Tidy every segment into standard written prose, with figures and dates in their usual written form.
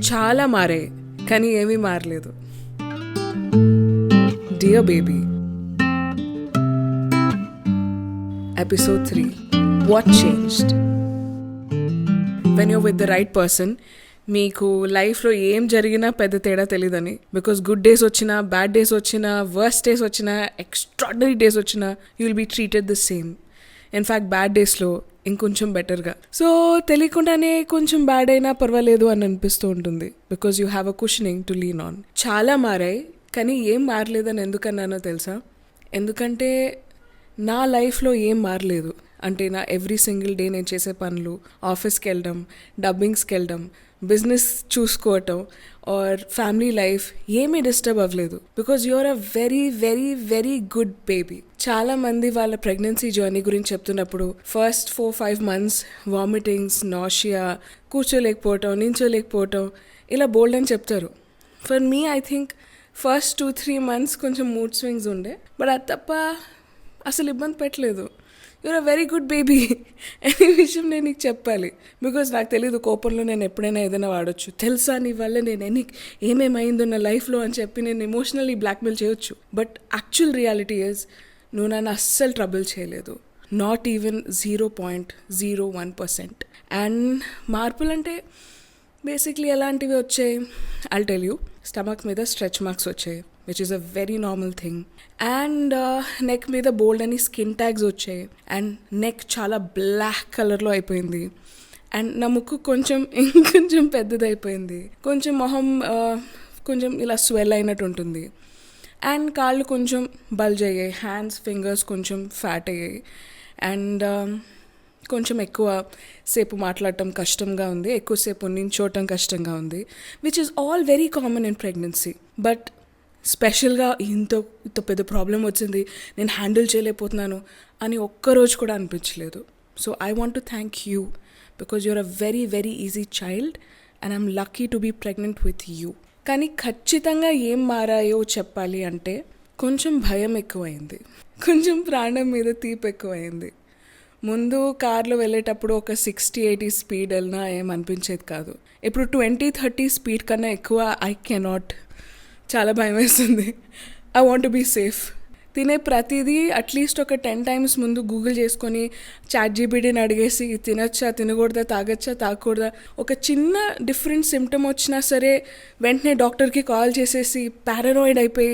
చాలా మారాయి కానీ ఏమీ మారలేదు. Dear baby, episode 3, what changed? When you're with the right person మీకు లైఫ్లో ఏం జరిగినా పెద్ద తేడా తెలియదని. బికాస్ గుడ్ డేస్ వచ్చినా, బ్యాడ్ డేస్ వచ్చినా, వర్స్ట్ డేస్ వచ్చినా, ఎక్స్ట్రాడనరీ డేస్ వచ్చినా, you will be treated the same. In fact bad డేస్లో ఇంకొంచెం బెటర్గా. సో తెలియకుండానే కొంచెం బ్యాడ్ అయినా పర్వాలేదు అని అనిపిస్తూ ఉంటుంది. Because you have a cushioning to lean on. చాలా మారాయి కానీ ఏం మారలేదని ఎందుకన్నానో తెలుసా? ఎందుకంటే నా లైఫ్లో ఏం మారలేదు. అంటే నా ఎవ్రీ సింగిల్ డే నేను చేసే పనులు, ఆఫీస్కి వెళ్ళడం, డబ్బింగ్స్కి వెళ్ళడం, బిజినెస్ చూసుకోవటం ఆర్ ఫ్యామిలీ లైఫ్ ఏమీ డిస్టర్బ్ అవ్వలేదు. Because you are a very very very good baby. చాలామంది వాళ్ళ ప్రెగ్నెన్సీ జర్నీ గురించి చెప్తున్నప్పుడు ఫస్ట్ 4-5 months వామిటింగ్స్, నాషియా, కూర్చోలేకపోవటం, నించోలేకపోవటం, ఇలా బోల్డ్ అని చెప్తారు. For me I think first 2-3 months కొంచెం మూడ్ స్వింగ్స్ ఉండే, బట్ అది తప్ప అసలు ఇబ్బంది పెట్టలేదు. You are a very good baby అనే విషయం నేను నీకు చెప్పాలి. బికాజ్ నాకు తెలీదు కోపంలో నేను ఎప్పుడైనా ఏదైనా వాడచ్చు. తెలుసా నీ వల్ల నేను ఏమేమైందో నా లైఫ్లో అని చెప్పి నేను ఎమోషనల్లీ బ్లాక్మెయిల్ చేయొచ్చు. బట్ యాక్చువల్ రియాలిటీ ఈజ్ నువ్వు నన్ను అస్సలు ట్రబుల్ చేయలేదు. Not even 0.01%. అండ్ మార్పులు అంటే బేసిక్లీ ఎలాంటివి వచ్చాయి? I'll tell you. స్టమక్ మీద స్ట్రెచ్ మార్క్స్ వచ్చాయి, which is a very normal thing. And neck మీద బోల్డ్ అని స్కిన్ ట్యాగ్స్ వచ్చాయి. అండ్ నెక్ చాలా బ్లాక్ కలర్లో అయిపోయింది. అండ్ నా ముక్కు ఇంకొంచెం పెద్దదైపోయింది. కొంచెం మొహం కొంచెం ఇలా స్వెల్ అయినట్టు ఉంటుంది. అండ్ కాళ్ళు కొంచెం బల్జ్ అయ్యాయి. హ్యాండ్స్, ఫింగర్స్ కొంచెం ఫ్యాట్ అయ్యాయి. అండ్ కొంచెం ఎక్కువ సేపు మాట్లాడటం కష్టంగా ఉంది, ఎక్కువసేపు నించోవటం కష్టంగా ఉంది, which is all very common in pregnancy. But స్పెషల్గా ఇంత పెద్ద ప్రాబ్లం వచ్చింది, నేను హ్యాండిల్ చేయలేకపోతున్నాను అని ఒక్కరోజు కూడా అనిపించలేదు. So I want to thank you because you are a very very easy child and I'm lucky to be pregnant with you. కానీ ఖచ్చితంగా ఏం మారాయో చెప్పాలి అంటే కొంచెం భయం ఎక్కువైంది, కొంచెం ప్రాణం మీద తీపి ఎక్కువైంది. ముందు కార్లో వెళ్ళేటప్పుడు ఒక 60-80 స్పీడ్ వెళ్ళినా ఏమనిపించేది కాదు. ఇప్పుడు 20-30 స్పీడ్ కన్నా ఎక్కువ ఐ కెనాట్. చాలా భయం వేస్తుంది. I want to be safe. తినే ప్రతిదీ అట్లీస్ట్ ఒక 10 times ముందు గూగుల్ చేసుకొని ChatGPTని అడిగేసి తినచ్చా, తినకూడదా, తాగచ్చా, తాగకూడదా, ఒక చిన్న డిఫరెంట్ సిమ్టమ్ వచ్చినా సరే వెంటనే డాక్టర్కి కాల్ చేసేసి పారానాయిడ్ అయిపోయి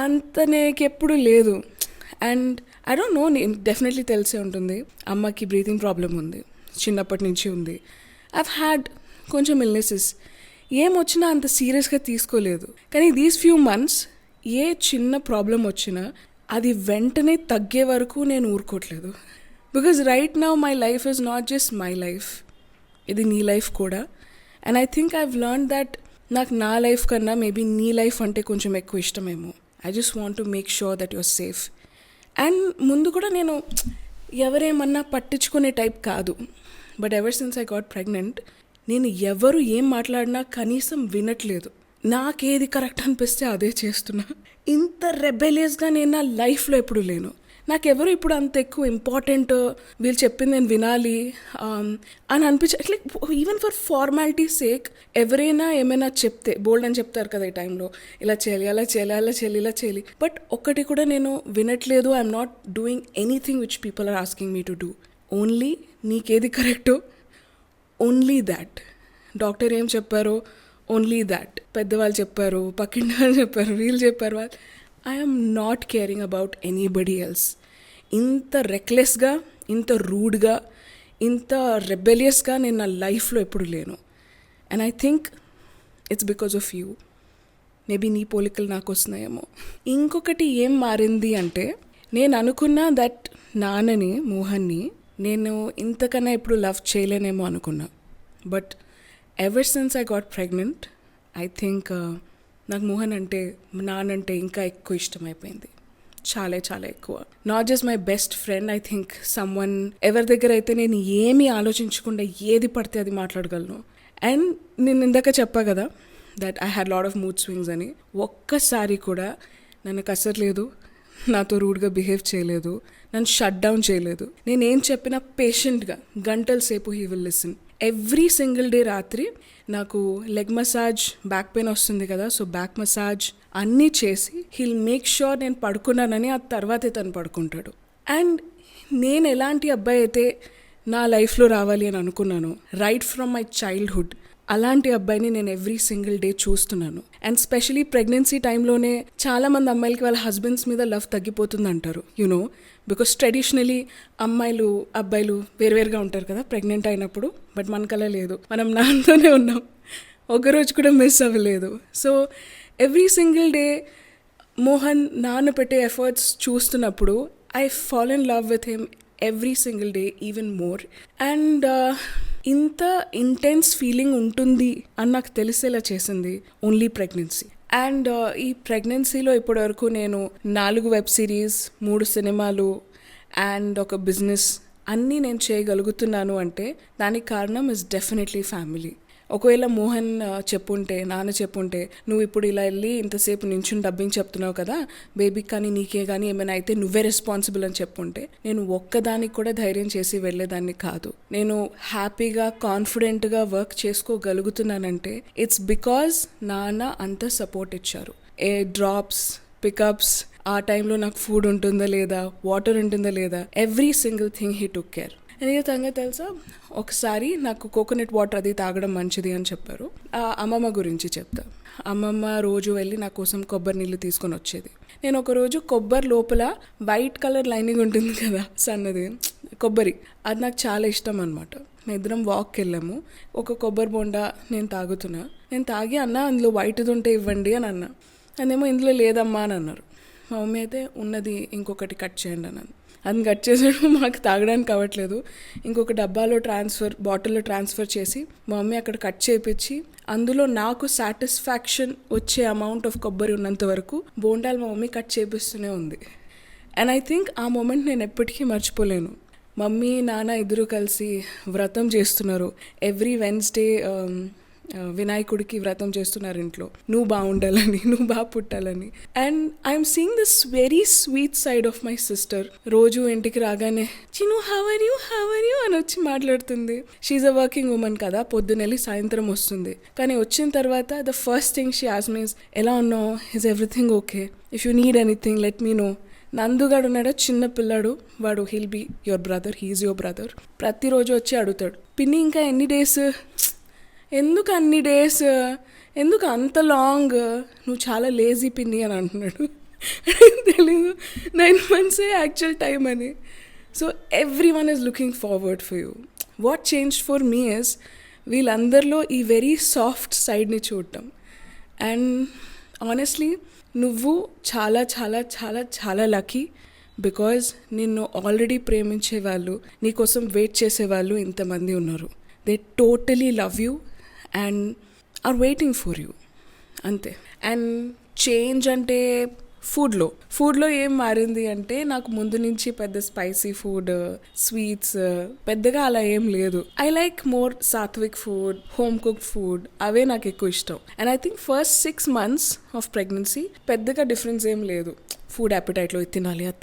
అంత నాకెప్పుడు లేదు. అండ్ ఐ డోంట్ నో, నేను డెఫినెట్లీ తెలిసే ఉంటుంది అమ్మకి బ్రీతింగ్ ప్రాబ్లం ఉంది, చిన్నప్పటి నుంచి ఉంది. ఐవ్ హ్యాడ్ కొంచెం ఇల్నెసెస్, ఏమొచ్చినా అంత సీరియస్గా తీసుకోలేదు. కానీ దీస్ ఫ్యూ మంత్స్ ఏ చిన్న ప్రాబ్లం వచ్చినా అది వెంటనే తగ్గే వరకు నేను ఊరుకోవట్లేదు. Because right now my life is not just my life, ఇది నీ లైఫ్ కూడా. And I think I've learn that నాకు నా లైఫ్ కన్నా మేబీ నీ లైఫ్ అంటే కొంచెం ఎక్కువ ఇష్టమేమో. I just want to make sure that your safe. And ముందు కూడా నేను ఎవరేమన్నా పట్టించుకునే టైప్ కాదు. But ever since I got pregnant నేను ఎవరు ఏం మాట్లాడినా కనీసం వినట్లేదు. నాకేది కరెక్ట్ అనిపిస్తే అదే చేస్తున్నా. ఇంత రెబెలియస్గా నేను నా లైఫ్లో ఎప్పుడు లేను. నాకెవరు ఇప్పుడు అంత ఎక్కువ ఇంపార్టెంట్, వీళ్ళు చెప్పింది నేను వినాలి అని అనిపించే. Like even for formality sake ఎవరైనా ఏమైనా చెప్తే బోల్డ్ అని చెప్తారు కదా ఈ టైంలో, ఇలా చేయాలి, అలా చేయాలి, అలా చేయాలి, ఇలా చేయాలి. బట్ ఒక్కటి కూడా నేను వినట్లేదు. I'm not doing anything which people are asking me to do. Only నీకేది కరెక్టో ఓన్లీ దాట్. డాక్టర్ ఏం చెప్పారో ఓన్లీ దాట్. పెద్దవాళ్ళు చెప్పారు, పక్కింటి వాళ్ళు చెప్పారు, వీళ్ళు చెప్పారు, వాళ్ళు. I'm not caring about anybody else. ఇంత రెక్లెస్గా, ఇంత రూడ్గా, ఇంత రెబెలియస్గా నేను నా లైఫ్లో ఎప్పుడు లేను. And I think it's because of you. Maybe నీ పోలికలు నాకు వస్తున్నాయేమో. ఇంకొకటి ఏం మారింది అంటే నేను అనుకున్నా దట్ నాన్నని, మోహన్ని నేను ఇంతకన్నా ఎప్పుడు లవ్ చేయలేనేమో అనుకున్నా. But ever since I got pregnant I think నాకు మోహన్ అంటే, నానంటే ఇంకా ఎక్కువ ఇష్టమైపోయింది. చాలా చాలా ఎక్కువ. Not just my best friend, I think someone ఎవరి దగ్గర అయితే నేను ఏమీ ఆలోచించకుండా ఏది పడితే అది మాట్లాడగలను. అండ్ నేను ఇందాక చెప్పా కదా that I had lot of mood swings అని. ఒక్కసారి కూడా నన్ను కసరలేదు, నాతో రూడ్గా బిహేవ్ చేయలేదు, నన్ను షట్ డౌన్ చేయలేదు. నేనేం చెప్పినా పేషెంట్గా గంటల సేపు he will listen. Every single day రాత్రి నాకు లెగ్ మసాజ్, బ్యాక్ పెయిన్ వస్తుంది కదా, సో బ్యాక్ మసాజ్ అన్నీ చేసి హీల్ మేక్ ష్యూర్ నేను పడుకున్నానని ఆ తర్వాతే తను పడుకుంటాడు. అండ్ నేను ఎలాంటి అబ్బాయి అయితే నా లైఫ్లో రావాలి అని అనుకున్నాను రైట్ ఫ్రమ్ మై చైల్డ్హుడ్, అలాంటి అబ్బాయిని నేను ఎవ్రీ సింగిల్ డే చూస్తున్నాను. అండ్ స్పెషలీ ప్రెగ్నెన్సీ టైంలోనే చాలామంది అమ్మాయిలకి వాళ్ళ హస్బెండ్స్ మీద లవ్ తగ్గిపోతుంది అంటారు, యునో, బికాస్ ట్రెడిషనలీ అమ్మాయిలు అబ్బాయిలు వేరువేరుగా ఉంటారు కదా ప్రెగ్నెంట్ అయినప్పుడు. బట్ మనకలా లేదు, మనం నాన్నతోనే ఉన్నాం, ఒకరోజు కూడా మిస్ అవ్వలేదు. So every single day Mohan నాన్న పెట్టే ఎఫర్ట్స్ చూస్తున్నప్పుడు I fall in love with him every single day even more. And ఇంత ఇంటెన్స్ ఫీలింగ్ ఉంటుంది అని నాకు తెలిసేలా చేసింది ఓన్లీ ప్రెగ్నెన్సీ. అండ్ ఈ ప్రెగ్నెన్సీలో ఇప్పటివరకు నేను 4 వెబ్ సిరీస్, 3 సినిమాలు అండ్ ఒక బిజినెస్ అన్నీ నేను చేయగలుగుతున్నాను అంటే దానికి కారణం ఇస్ డెఫినెట్లీ ఫ్యామిలీ. ఒకవేళ మోహన్ చెప్పుంటే, నాన్న చెప్పుంటే, నువ్వు ఇప్పుడు ఇలా వెళ్ళి ఇంతసేపు నించుని డబ్బింగ్ చెప్తున్నావు కదా బేబీకి, కానీ నీకే కానీ ఏమైనా అయితే నువ్వే రెస్పాన్సిబుల్ అని చెప్పుంటే నేను ఒక్కదానికి కూడా ధైర్యం చేసి వెళ్ళేదాన్ని కాదు. నేను హ్యాపీగా కాన్ఫిడెంట్గా వర్క్ చేసుకోగలుగుతున్నానంటే ఇట్స్ బికాజ్ నాన్న అంత సపోర్ట్ ఇచ్చారు. ఏ డ్రాప్స్, పికప్స్, ఆ టైంలో నాకు ఫుడ్ ఉంటుందా లేదా, వాటర్ ఉంటుందా లేదా, every single thing he took care. ఎందుకంగా తెలుసా, ఒకసారి నాకు కోకోనట్ వాటర్ అది తాగడం మంచిది అని చెప్పారు. అమ్మమ్మ గురించి చెప్తా. అమ్మమ్మ రోజు వెళ్ళి నా కోసం కొబ్బరి నీళ్ళు తీసుకొని వచ్చేది. నేను ఒకరోజు కొబ్బరి లోపల వైట్ కలర్ లైనింగ్ ఉంటుంది కదా సన్నది కొబ్బరి, అది నాకు చాలా ఇష్టం అనమాట. మేము ఇద్దరం వాక్కి వెళ్ళాము. ఒక కొబ్బరి బొండా నేను తాగుతున్నా. నేను తాగి అన్న అందులో వైట్ది ఉంటే ఇవ్వండి అని అన్నా. అదేమో ఇందులో లేదమ్మా అని అన్నారు. మా మమ్మీ అయితే ఉన్నది ఇంకొకటి కట్ చేయండి అన్నాను. అది కట్ చేసాడు, మాకు తాగడానికి అవ్వట్లేదు. ఇంకొక బాటిల్లో ట్రాన్స్ఫర్ చేసి మా మమ్మీ అక్కడ కట్ చేయించి అందులో నాకు సాటిస్ఫాక్షన్ వచ్చే అమౌంట్ ఆఫ్ కొబ్బరి ఉన్నంత వరకు బోండాలు మా మమ్మీ కట్ చేపిస్తూనే ఉంది. అండ్ ఐ థింక్ ఆ మూమెంట్ నేను ఎప్పటికీ మర్చిపోలేను. మమ్మీ నాన్న ఇద్దరు కలిసి వ్రతం చేస్తున్నారు. ఎవ్రీ వెన్స్డే వినాయకుడికి వ్రతం చేస్తున్నారు ఇంట్లో, నువ్వు బాగుండాలని, నువ్వు బాగా పుట్టాలని. And I'm seeing this very sweet side of my sister. రోజు ఇంటికి రాగానే చిను హౌ ఆర్ యూ అని వచ్చి మాట్లాడుతుంది. షీఈ్ అ వర్కింగ్ ఉమెన్ కదా, పొద్దునెళ్ళి సాయంత్రం వస్తుంది. కానీ వచ్చిన తర్వాత the first thing she asks me is ఎలా ఉన్నావు, is everything okay, if you need anything let me know. నందుగాడు ఉన్నాడా చిన్న పిల్లాడు, వాడు he'll be your brother, he's your brother. ప్రతిరోజు వచ్చి అడుగుతాడు, పిన్ని ఇంకా ఎన్ని డేస్, ఎందుకు అన్ని డేస్, ఎందుకు అంత లాంగ్, నువ్వు చాలా లేజీ పిన్ని అని అంటున్నాడు. తెలీదు 9 months యాక్చువల్ టైం అని. So everyone is looking forward for you. What change for me is వీళ్ళందరిలో ఈ వెరీ సాఫ్ట్ సైడ్ని చూడటం. అండ్ ఆనెస్ట్లీ నువ్వు చాలా చాలా చాలా చాలా లక్కీ, బికాజ్ నిన్ను ఆల్రెడీ ప్రేమించే వాళ్ళు, నీకోసం వెయిట్ చేసేవాళ్ళు ఇంతమంది ఉన్నారు. They totally love you and are waiting for you, అంతే. అండ్ చేంజ్ అంటే ఫుడ్లో ఏం మారింది అంటే, నాకు ముందు నుంచి పెద్ద స్పైసీ ఫుడ్, స్వీట్స్ పెద్దగా అలా ఏం లేదు. I like more sattvic food, home cooked food, అవే నాకు ఎక్కువ ఇష్టం. And I think first 6 months of pregnancy పెద్దగా డిఫరెన్స్ ఏం లేదు. ఫుడ్ అపెటైట్లో ఇది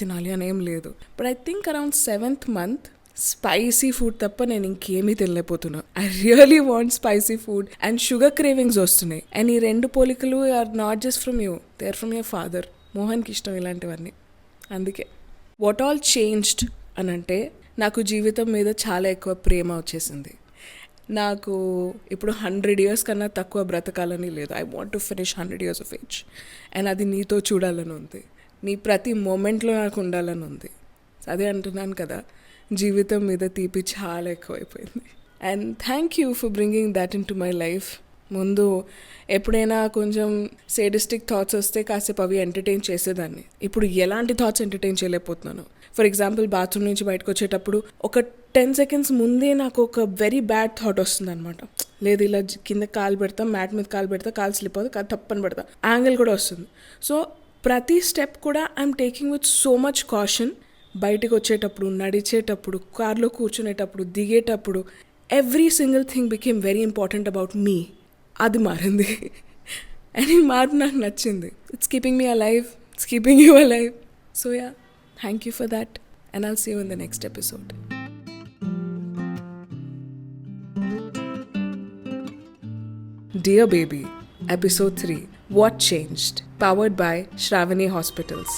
తినాలి అని ఏం లేదు. But I think around 7th month spicy food తప్ప నేను ఇంకేమీ తినలేకపోతున్నా. I really want spicy food and sugar cravings వస్తున్నాయి. అండ్ ఈ 2 పోలికలు are not just from you, they are from your father. మోహన్కి ఇష్టం ఇలాంటివన్నీ. అందుకే వాట్ ఆల్ చేంజ్డ్ అని అంటే, నాకు జీవితం మీద చాలా ఎక్కువ ప్రేమ వచ్చేసింది. నాకు ఇప్పుడు 100 years కన్నా తక్కువ బ్రతకాలని లేదు. I want to finish 100 years of age. And అది నీతో చూడాలని ఉంది, నీ ప్రతి మూమెంట్లో నాకు ఉండాలని ఉంది. అదే అంటున్నాను కదా, జీవితం మీద తీపి చాలా ఎక్కువైపోయింది. And thank you for bringing that in to my life. ముందు ఎప్పుడైనా కొంచెం సేడిస్టిక్ థాట్స్ వస్తే కాసేపు అవి ఎంటర్టైన్ చేసేదాన్ని. ఇప్పుడు ఎలాంటి థాట్స్ ఎంటర్టైన్ చేయలేకపోతున్నాను. ఫర్ ఎగ్జాంపుల్ బాత్రూమ్ నుంచి బయటకు వచ్చేటప్పుడు ఒక 10 seconds ముందే నాకు ఒక వెరీ బ్యాడ్ థాట్ వస్తుంది అనమాట. లేదు ఇలా కింద కాలు పెడతా, మ్యాట్ మీద కాలు పెడతా, కాలు స్లిప్ అవుతుంది, కాలు తప్పని పెడతా, యాంగిల్ కూడా వస్తుంది. సో ప్రతి స్టెప్ కూడా I'm taking with so much caution. బయటకు వచ్చేటప్పుడు, నడిచేటప్పుడు, కార్లో కూర్చునేటప్పుడు, దిగేటప్పుడు, every single thing became very important about me. అది మారింది. అండ్ ఈ మార్పు నాకు నచ్చింది. It's keeping me alive, it's keeping you alive. So yeah, thank you for that and I'll see you in the next episode. Dear Baby, Episode 3, What Changed? Powered by Shravani Hospitals.